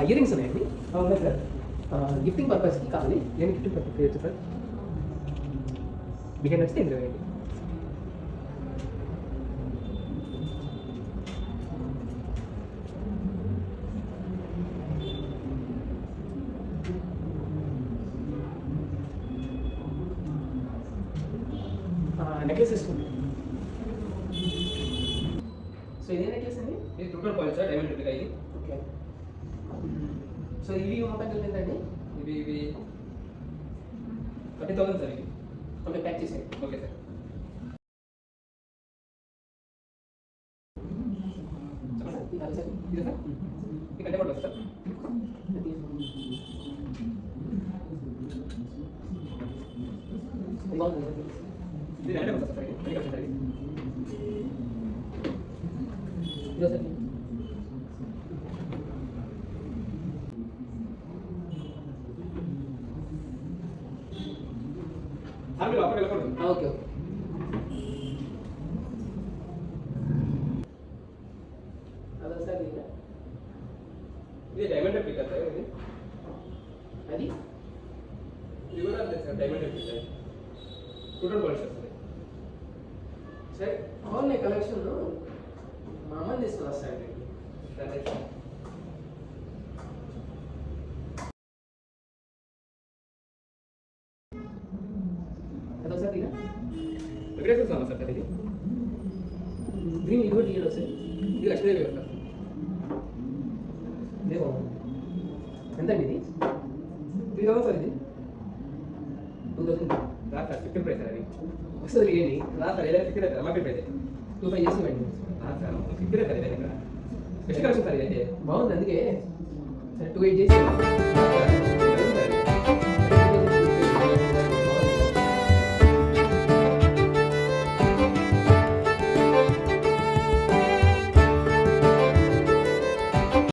Ear rings ఉన్నాయండి. అవునా sir? Gifting పర్పస్కి కావాలి. నేను గిఫ్ట్ చేయొచ్చు సార్. మీకు నచ్చితే ఇందులో వేయండి. నెక్లెస్ తీసుకోండి. సో ఇదే నెక్లెస్ అండి? ఇది triple point sir, diamond replica ఇది. ఓకే. సో ఇవి మొత్తం కలిపి ఎంతండి? ఇవి 30,000 సార్. ఇది ఓకే, ప్యాక్ చేసేయండి. Okay sir. చెప్పండి సార్. ఇది సార్ ఇది కంటే పడుతుంది సార్. ఇది రెండే పడుతుంది సార్. ఇది కలిసి సార్. ఇదో సార్. సార్ మీరు అప్పుడు వెళ్ళకూడదు. Okay okay. అదో సార్ ఇది. ఇది డైమండ్ రిప్లికా సార్. అది ఇది కూడా అంతే sir, diamond replica. Triple point sir. సరే, బాగున్నాయి కలెక్షన్. మా అమ్మని తీసుకుని వస్తాయండి. సరే సార్. అదో సార్ ఇది. వెంకటేశ్వర స్వామి సార్ ఇది. గ్రీన్ ఇది కూడా తీయడం సార్. ఇది లక్ష్మీదేవి గారు సార్. ఇదే బాగుంది. ఎంతండి ఇది? 3,000 సార్. ఇది 2000. రా సార్, ఫిక్స్డ్ ప్రైస్ సార్. అది వస్తుంది ఏంటి? రా సార్, ఏదైనా ఫిక్స్డ్ అవుతుంది. మార్కెట్ ప్రైస్ 25 చేసి ఇవ్వండి. సార్, ఫిక్స్డ్ అవుతుంది. ఇక్కడ బెస్ట్ కలెక్షన్ సార్. ఇదైతే బాగుంది, అందుకే సరే 28 చేసి